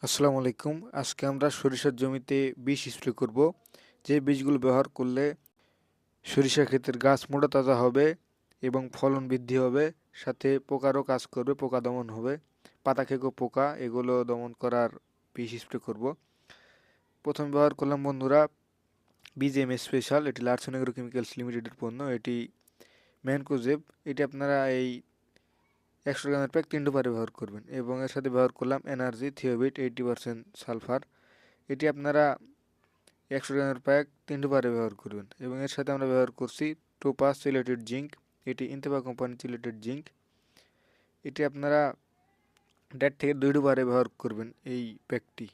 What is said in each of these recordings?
আসসালামু আলাইকুম। আজকে আমরা সরিষার জমিতে বিষ স্প্রে করব। যে বীজগুলো ব্যবহার করলে সরিষা ক্ষেতের গাছ মোটা তাজা হবে এবং ফলন বৃদ্ধি হবে, সাথে পোকারও কাজ করবে, পোকা দমন হবে। পাতা খেকো পোকা এগুলো দমন করার বিষ স্প্রে করব। প্রথম ব্যবহার করলাম বন্ধুরা বিজিএম স্পেশাল, এটি লারসন এগ্রো কেমিক্যালস লিমিটেডের পণ্য। এটি ম্যানকোজেব, এটি আপনারা এই 100 গ্রামের প্যাক 3 ডোপারে ব্যবহার করবেন। এবং এর সাথে ব্যবহার করলাম এনার্জি থিওবিট 80% সালফার, এটি আপনারা 100 গ্রামের প্যাক 3 ডোপারে ব্যবহার করবেন। এবং এর সাথে আমরা ব্যবহার করছি টোপাস চিলেটেড জিঙ্ক, এটি ইন্তেফা কোম্পানির চিলেটেড জিঙ্ক, এটি আপনারা 1.5 থেকে 2 ডোপারে ব্যবহার করবেন এই প্যাকটি।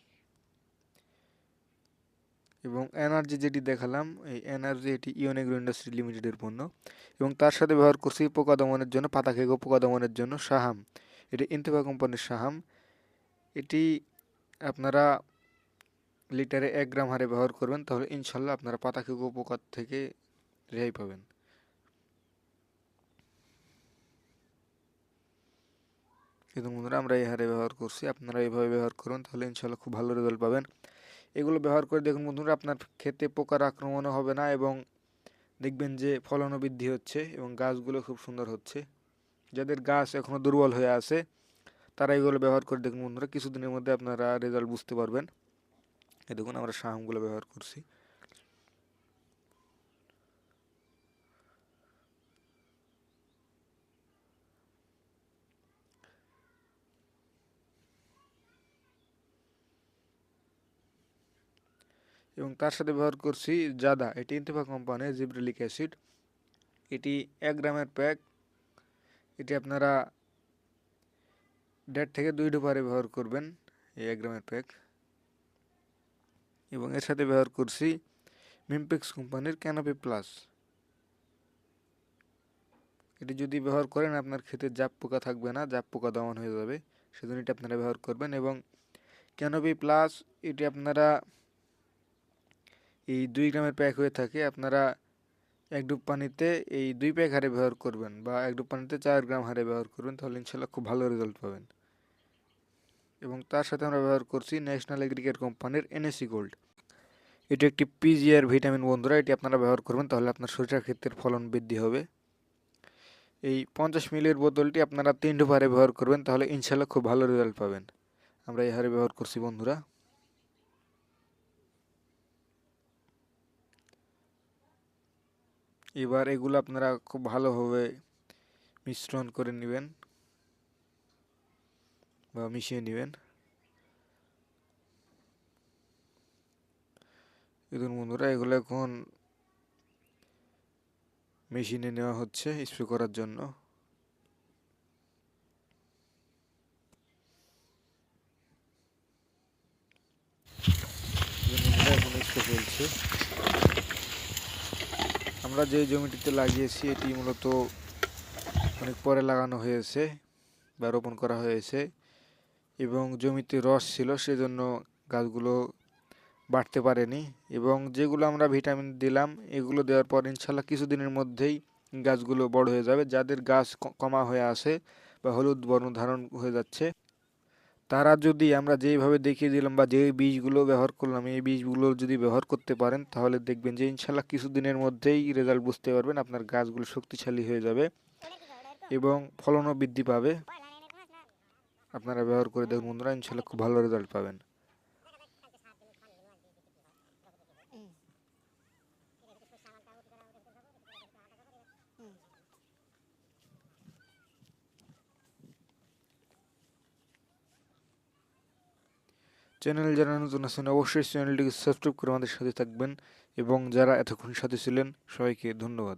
এবং এনার্জি যেটি দেখালাম, এই এনার্জি এটি ইওন এগ্রো ইন্ডাস্ট্রি লিমিটেডের পণ্য। এবং তার সাথে ব্যবহার করছি পোকা দমনের জন্য, পাতা খেকো পোকা দমনের জন্য সাহাম, এটি ইন্তেফা কোম্পানির সাহাম। এটি আপনারা লিটারে 1 গ্রাম হারে ব্যবহার করবেন, তাহলে ইনশাল্লাহ আপনারা পাতা খেকো পোকার থেকে রেহাই পাবেন। কিন্তু বন্ধুরা আমরা এই হারে ব্যবহার করছি, আপনারা এইভাবে ব্যবহার করুন, তাহলে ইনশাল্লাহ খুব ভালো রেজাল্ট পাবেন। এগুলো ব্যবহার করে দেখুন বন্ধুরা, আপনার ক্ষেতে পোকার আক্রমণও হবে না এবং দেখবেন যে ফলনও বৃদ্ধি হচ্ছে এবং গাছগুলো খুব সুন্দর হচ্ছে। যাদের গাছ এখনও দুর্বল হয়ে আছে তারা এগুলো ব্যবহার করে দেখুন বন্ধুরা, কিছুদিনের মধ্যে আপনারা রেজাল্ট বুঝতে পারবেন। এই দেখুন আমরা সাহামগুলো ব্যবহার করছি। এবং তার সাথে ব্যবহার করছি জাদা, এটি ইন্তেফা কোম্পানির জিব্রেলিক অ্যাসিড, এটি 1 গ্রামের প্যাক, এটি আপনারা 1.5 থেকে 2 ডোপারে ব্যবহার করবেন এই 1 গ্রামের প্যাক। এবং এর সাথে ব্যবহার করছি মিমপেক্স কোম্পানির ক্যানোপি প্লাস, এটি যদি ব্যবহার করেন আপনার ক্ষেতে জাপ পোকা থাকবে না, জাপ পোকা দমন হয়ে যাবে, সেজন্য এটি আপনারা ব্যবহার করবেন। এবং ক্যানোপি প্লাস এটি আপনারা এই 2 গ্রামের প্যাক হয়ে থাকে, আপনারা 1 ডুব পানিতে এই 2 প্যাক হারে ব্যবহার করবেন বা 1 ডুব পানিতে 4 গ্রাম হারে ব্যবহার করবেন, তাহলে ইনশাল্লাহ খুব ভালো রেজাল্ট পাবেন। এবং তার সাথে আমরা ব্যবহার করছি ন্যাশনাল এগ্রিকেট কোম্পানির এনএসি গোল্ড, এটি একটি পিজিআর ভিটামিন বন্ধুরা, এটি আপনারা ব্যবহার করবেন, তাহলে আপনার সরিষা ক্ষেতের ফলন বৃদ্ধি হবে। এই 50 মিলির বোতলটি আপনারা 3 ডোপ হারে ব্যবহার করবেন, তাহলে ইনশাল্লাহ খুব ভালো রেজাল্ট পাবেন। আমরা এই হারে ব্যবহার করছি বন্ধুরা। এবার এগুলো আপনারা খুব ভালোভাবে মিশ্রণ করে নেবেন বা মিশিয়ে নেবেন। দেখুন বন্ধুরা, এগুলো এখন মেশিনে নেওয়া হচ্ছে স্প্রে করার জন্য। এখন স্প্রে চলছে। আমরা যে জমিটিতে লাগিয়েছি এটি মূলত অনেক পরে লাগানো হয়েছে বা রোপণ করা হয়েছে এবং জমিতে রস ছিল, সেজন্য গাছগুলো বাড়তে পারেনি। এবং যেগুলো আমরা ভিটামিন দিলাম এগুলো দেওয়ার পর ইনশাল্লাহ কিছুদিনের মধ্যেই গাছগুলো বড় হয়ে যাবে। যাদের গাছ কমা হয়ে আসে বা হলুদ বর্ণ ধারণ হয়ে যাচ্ছে, তারা যদি আমরা যেইভাবে দেখিয়ে দিলাম বা যে বীজগুলো ব্যবহার করলাম এই বীজগুলো যদি ব্যবহার করতে পারেন, তাহলে দেখবেন যে ইনশাল্লাহ কিছুদিনের মধ্যেই রেজাল্ট বুঝতে পারবেন, আপনার গাছগুলো শক্তিশালী হয়ে যাবে এবং ফলনও বৃদ্ধি পাবে। আপনারা ব্যবহার করে দেখুন বন্ধুরা, ইনশাল্লাহ খুব ভালো রেজাল্ট পাবেন। চ্যানেল যারা নতুন আছেন অবশ্যই চ্যানেলটিকে সাবস্ক্রাইব করে আমাদের সাথে থাকবেন এবং যারা এতক্ষণ সাথে ছিলেন সবাইকে ধন্যবাদ।